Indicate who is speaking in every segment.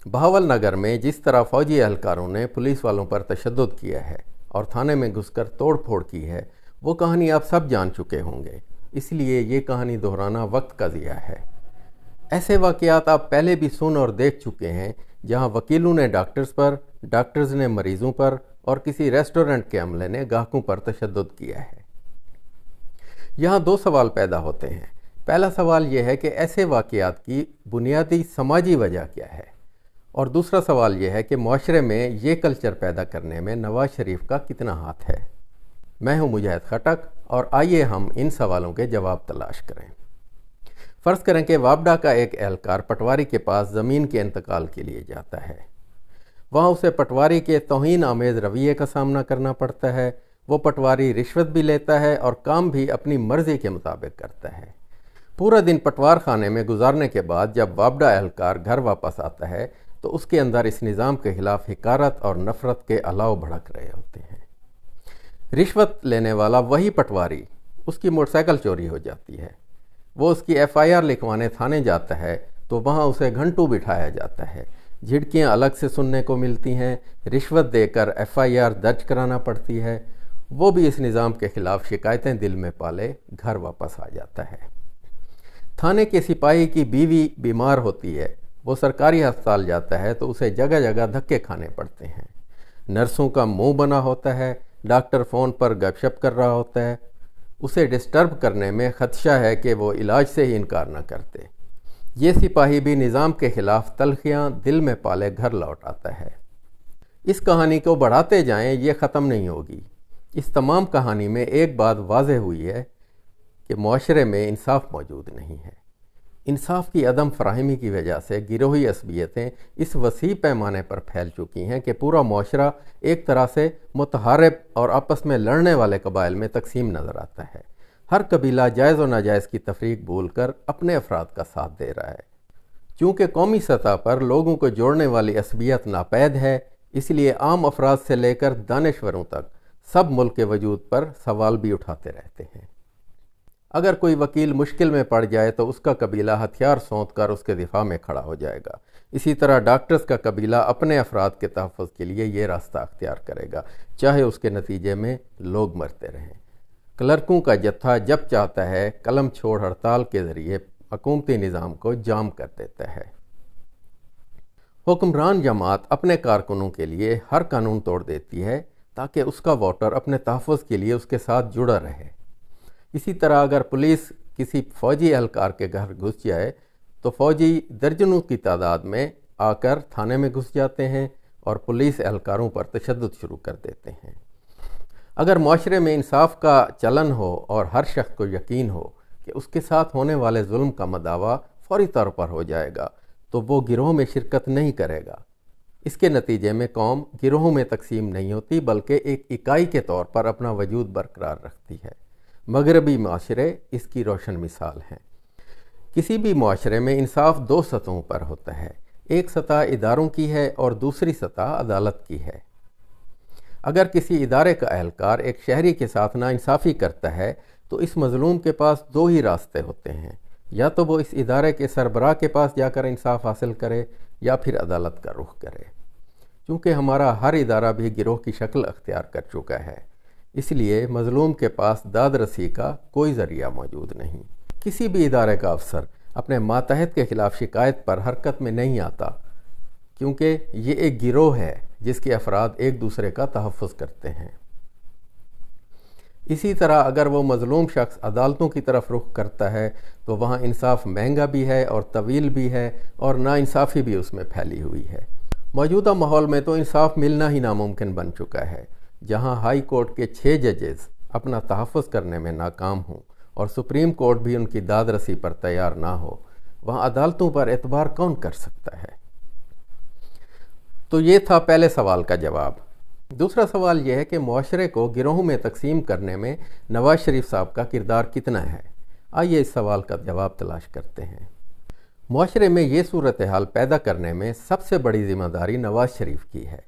Speaker 1: بہاول نگر میں جس طرح فوجی اہلکاروں نے پولیس والوں پر تشدد کیا ہے اور تھانے میں گھس کر توڑ پھوڑ کی ہے، وہ کہانی آپ سب جان چکے ہوں گے، اس لیے یہ کہانی دہرانا وقت کا ضیاع ہے۔ ایسے واقعات آپ پہلے بھی سن اور دیکھ چکے ہیں، جہاں وکیلوں نے ڈاکٹرز پر، ڈاکٹرز نے مریضوں پر اور کسی ریسٹورنٹ کے عملے نے گاہکوں پر تشدد کیا ہے۔ یہاں دو سوال پیدا ہوتے ہیں۔ پہلا سوال یہ ہے کہ ایسے واقعات کی بنیادی سماجی وجہ کیا ہے، اور دوسرا سوال یہ ہے کہ معاشرے میں یہ کلچر پیدا کرنے میں نواز شریف کا کتنا ہاتھ ہے۔ میں ہوں مجاہد خٹک، اور آئیے ہم ان سوالوں کے جواب تلاش کریں۔ فرض کریں کہ وابڈا کا ایک اہلکار پٹواری کے پاس زمین کے انتقال کے لیے جاتا ہے۔ وہاں اسے پٹواری کے توہین آمیز رویے کا سامنا کرنا پڑتا ہے۔ وہ پٹواری رشوت بھی لیتا ہے اور کام بھی اپنی مرضی کے مطابق کرتا ہے۔ پورا دن پٹوار خانے میں گزارنے کے بعد جب وابڈا اہلکار گھر واپس آتا ہے تو اس کے اندر اس نظام کے خلاف حقارت اور نفرت کے الاؤ بھڑک رہے ہوتے ہیں۔ رشوت لینے والا وہی پٹواری، اس کی موٹر سائیکل چوری ہو جاتی ہے۔ وہ اس کی FIR لکھوانے تھانے جاتا ہے تو وہاں اسے گھنٹوں بٹھایا جاتا ہے۔ جھڑکیاں الگ سے سننے کو ملتی ہیں، رشوت دے کر FIR درج کرانا پڑتی ہے۔ وہ بھی اس نظام کے خلاف شکایتیں دل میں پالے گھر واپس آ جاتا ہے۔ تھانے کے سپاہی کی بیوی بیمار ہوتی ہے، وہ سرکاری ہسپتال جاتا ہے تو اسے جگہ جگہ دھکے کھانے پڑتے ہیں۔ نرسوں کا منہ بنا ہوتا ہے، ڈاکٹر فون پر گپ شپ کر رہا ہوتا ہے، اسے ڈسٹرب کرنے میں خدشہ ہے کہ وہ علاج سے ہی انکار نہ کرتے۔ یہ سپاہی بھی نظام کے خلاف تلخیاں دل میں پالے گھر لوٹ آتا ہے۔ اس کہانی کو بڑھاتے جائیں یہ ختم نہیں ہوگی۔ اس تمام کہانی میں ایک بات واضح ہوئی ہے کہ معاشرے میں انصاف موجود نہیں ہے۔ انصاف کی عدم فراہمی کی وجہ سے گروہی عصبیتیں اس وسیع پیمانے پر پھیل چکی ہیں کہ پورا معاشرہ ایک طرح سے متحارب اور آپس میں لڑنے والے قبائل میں تقسیم نظر آتا ہے۔ ہر قبیلہ جائز و ناجائز کی تفریق بھول کر اپنے افراد کا ساتھ دے رہا ہے۔ چونکہ قومی سطح پر لوگوں کو جوڑنے والی عصبیت ناپید ہے، اس لیے عام افراد سے لے کر دانشوروں تک سب ملک کے وجود پر سوال بھی اٹھاتے رہتے ہیں۔ اگر کوئی وکیل مشکل میں پڑ جائے تو اس کا قبیلہ ہتھیار سونت کر اس کے دفاع میں کھڑا ہو جائے گا۔ اسی طرح ڈاکٹرز کا قبیلہ اپنے افراد کے تحفظ کے لیے یہ راستہ اختیار کرے گا، چاہے اس کے نتیجے میں لوگ مرتے رہیں۔ کلرکوں کا جتھا جب چاہتا ہے قلم چھوڑ ہڑتال کے ذریعے حکومتی نظام کو جام کر دیتا ہے۔ حکمران جماعت اپنے کارکنوں کے لیے ہر قانون توڑ دیتی ہے تاکہ اس کا ووٹر اپنے تحفظ کے لیے اس کے ساتھ جڑا رہے۔ اسی طرح اگر پولیس کسی فوجی اہلکار کے گھر گھس جائے تو فوجی درجنوں کی تعداد میں آ کر تھانے میں گھس جاتے ہیں اور پولیس اہلکاروں پر تشدد شروع کر دیتے ہیں۔ اگر معاشرے میں انصاف کا چلن ہو اور ہر شخص کو یقین ہو کہ اس کے ساتھ ہونے والے ظلم کا مداوع فوری طور پر ہو جائے گا تو وہ گروہ میں شرکت نہیں کرے گا۔ اس کے نتیجے میں قوم گروہوں میں تقسیم نہیں ہوتی بلکہ ایک اکائی کے طور پر اپنا وجود برقرار رکھتی ہے۔ مغربی معاشرے اس کی روشن مثال ہیں۔ کسی بھی معاشرے میں انصاف دو سطحوں پر ہوتا ہے، ایک سطح اداروں کی ہے اور دوسری سطح عدالت کی ہے۔ اگر کسی ادارے کا اہلکار ایک شہری کے ساتھ ناانصافی کرتا ہے تو اس مظلوم کے پاس دو ہی راستے ہوتے ہیں، یا تو وہ اس ادارے کے سربراہ کے پاس جا کر انصاف حاصل کرے یا پھر عدالت کا رخ کرے۔ چونکہ ہمارا ہر ادارہ بھی گروہ کی شکل اختیار کر چکا ہے، اس لیے مظلوم کے پاس داد رسی کا کوئی ذریعہ موجود نہیں۔ کسی بھی ادارے کا افسر اپنے ماتحت کے خلاف شکایت پر حرکت میں نہیں آتا، کیونکہ یہ ایک گروہ ہے جس کے افراد ایک دوسرے کا تحفظ کرتے ہیں۔ اسی طرح اگر وہ مظلوم شخص عدالتوں کی طرف رخ کرتا ہے تو وہاں انصاف مہنگا بھی ہے اور طویل بھی ہے، اور ناانصافی بھی اس میں پھیلی ہوئی ہے۔ موجودہ ماحول میں تو انصاف ملنا ہی ناممکن بن چکا ہے۔ جہاں ہائی کورٹ کے 6 ججز اپنا تحفظ کرنے میں ناکام ہوں اور سپریم کورٹ بھی ان کی داد رسی پر تیار نہ ہو، وہاں عدالتوں پر اعتبار کون کر سکتا ہے؟ تو یہ تھا پہلے سوال کا جواب۔ دوسرا سوال یہ ہے کہ معاشرے کو گروہوں میں تقسیم کرنے میں نواز شریف صاحب کا کردار کتنا ہے؟ آئیے اس سوال کا جواب تلاش کرتے ہیں۔ معاشرے میں یہ صورتحال پیدا کرنے میں سب سے بڑی ذمہ داری نواز شریف کی ہے،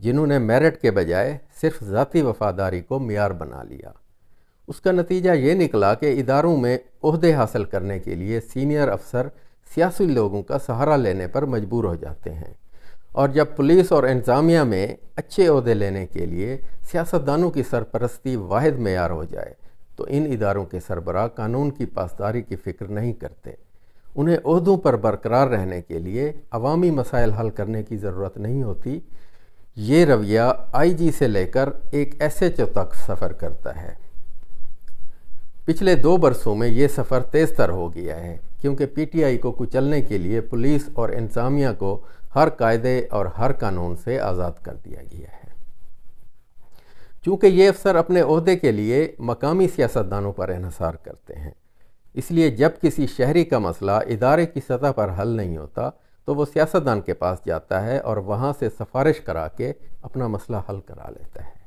Speaker 1: جنہوں نے میرٹ کے بجائے صرف ذاتی وفاداری کو معیار بنا لیا۔ اس کا نتیجہ یہ نکلا کہ اداروں میں عہدے حاصل کرنے کے لیے سینئر افسر سیاسی لوگوں کا سہارا لینے پر مجبور ہو جاتے ہیں۔ اور جب پولیس اور انتظامیہ میں اچھے عہدے لینے کے لیے سیاستدانوں کی سرپرستی واحد معیار ہو جائے تو ان اداروں کے سربراہ قانون کی پاسداری کی فکر نہیں کرتے۔ انہیں عہدوں پر برقرار رہنے کے لیے عوامی مسائل حل کرنے کی ضرورت نہیں ہوتی۔ یہ رویہ آئی جی سے لے کر ایک ایس ایچ او تک سفر کرتا ہے۔ پچھلے 2 برسوں میں یہ سفر تیز تر ہو گیا ہے، کیونکہ پی ٹی آئی کو کچلنے کے لیے پولیس اور انتظامیہ کو ہر قاعدے اور ہر قانون سے آزاد کر دیا گیا ہے۔ چونکہ یہ افسر اپنے عہدے کے لیے مقامی سیاستدانوں پر انحصار کرتے ہیں، اس لیے جب کسی شہری کا مسئلہ ادارے کی سطح پر حل نہیں ہوتا تو وہ سیاستدان کے پاس جاتا ہے اور وہاں سے سفارش کرا کے اپنا مسئلہ حل کرا لیتا ہے۔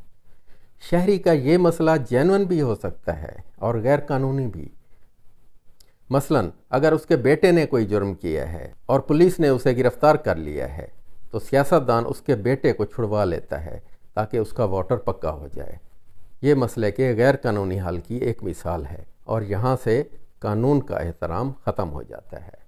Speaker 1: شہری کا یہ مسئلہ جینون بھی ہو سکتا ہے اور غیر قانونی بھی۔ مثلاً اگر اس کے بیٹے نے کوئی جرم کیا ہے اور پولیس نے اسے گرفتار کر لیا ہے تو سیاستدان اس کے بیٹے کو چھڑوا لیتا ہے تاکہ اس کا ووٹر پکا ہو جائے۔ یہ مسئلے کے غیر قانونی حل کی ایک مثال ہے اور یہاں سے قانون کا احترام ختم ہو جاتا ہے۔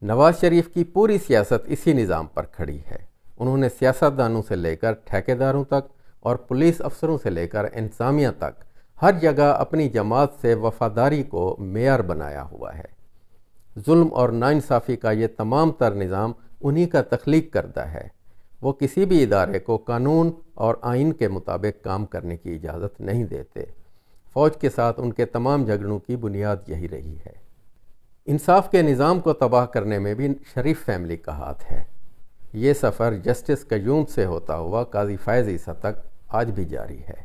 Speaker 1: نواز شریف کی پوری سیاست اسی نظام پر کھڑی ہے۔ انہوں نے سیاستدانوں سے لے کر ٹھیکیداروں تک اور پولیس افسروں سے لے کر انتظامیہ تک ہر جگہ اپنی جماعت سے وفاداری کو معیار بنایا ہوا ہے۔ ظلم اور ناانصافی کا یہ تمام تر نظام انہی کا تخلیق کردہ ہے۔ وہ کسی بھی ادارے کو قانون اور آئین کے مطابق کام کرنے کی اجازت نہیں دیتے۔ فوج کے ساتھ ان کے تمام جھگڑوں کی بنیاد یہی رہی ہے۔ انصاف کے نظام کو تباہ کرنے میں بھی شریف فیملی کا ہاتھ ہے۔ یہ سفر جسٹس قیوم سے ہوتا ہوا قاضی فائز عیسیٰ تک آج بھی جاری ہے۔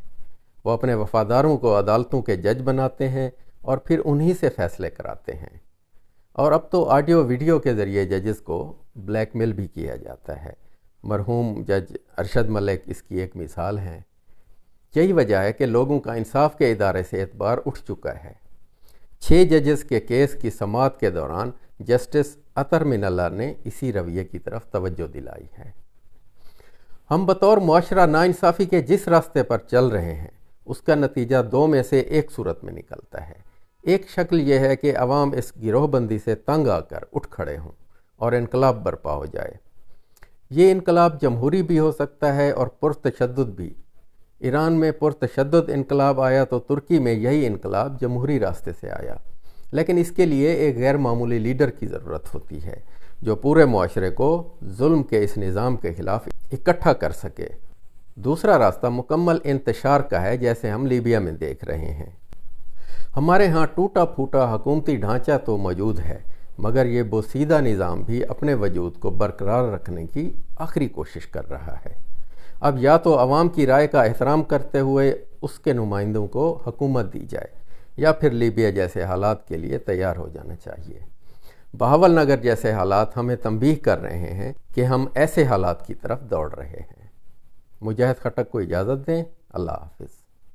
Speaker 1: وہ اپنے وفاداروں کو عدالتوں کے جج بناتے ہیں اور پھر انہی سے فیصلے کراتے ہیں، اور اب تو آڈیو ویڈیو کے ذریعے ججز کو بلیک میل بھی کیا جاتا ہے۔ مرحوم جج ارشد ملک اس کی ایک مثال ہیں۔ یہی وجہ ہے کہ لوگوں کا انصاف کے ادارے سے اعتبار اٹھ چکا ہے۔ 6 ججز کے کیس کی سماعت کے دوران جسٹس عطر من اللہ نے اسی رویے کی طرف توجہ دلائی ہے۔ ہم بطور معاشرہ ناانصافی کے جس راستے پر چل رہے ہیں اس کا نتیجہ 2 میں سے ایک صورت میں نکلتا ہے۔ ایک شکل یہ ہے کہ عوام اس گروہ بندی سے تنگ آ کر اٹھ کھڑے ہوں اور انقلاب برپا ہو جائے۔ یہ انقلاب جمہوری بھی ہو سکتا ہے اور پرتشدد بھی۔ ایران میں پرتشدد انقلاب آیا تو ترکی میں یہی انقلاب جمہوری راستے سے آیا، لیکن اس کے لیے ایک غیر معمولی لیڈر کی ضرورت ہوتی ہے جو پورے معاشرے کو ظلم کے اس نظام کے خلاف اکٹھا کر سکے۔ دوسرا راستہ مکمل انتشار کا ہے، جیسے ہم لیبیا میں دیکھ رہے ہیں۔ ہمارے ہاں ٹوٹا پھوٹا حکومتی ڈھانچہ تو موجود ہے، مگر یہ بوسیدہ نظام بھی اپنے وجود کو برقرار رکھنے کی آخری کوشش کر رہا ہے۔ اب یا تو عوام کی رائے کا احترام کرتے ہوئے اس کے نمائندوں کو حکومت دی جائے، یا پھر لیبیا جیسے حالات کے لیے تیار ہو جانا چاہیے۔ بہاول نگر جیسے حالات ہمیں تنبیہ کر رہے ہیں کہ ہم ایسے حالات کی طرف دوڑ رہے ہیں۔ مجاہد خٹک کو اجازت دیں۔ اللہ حافظ۔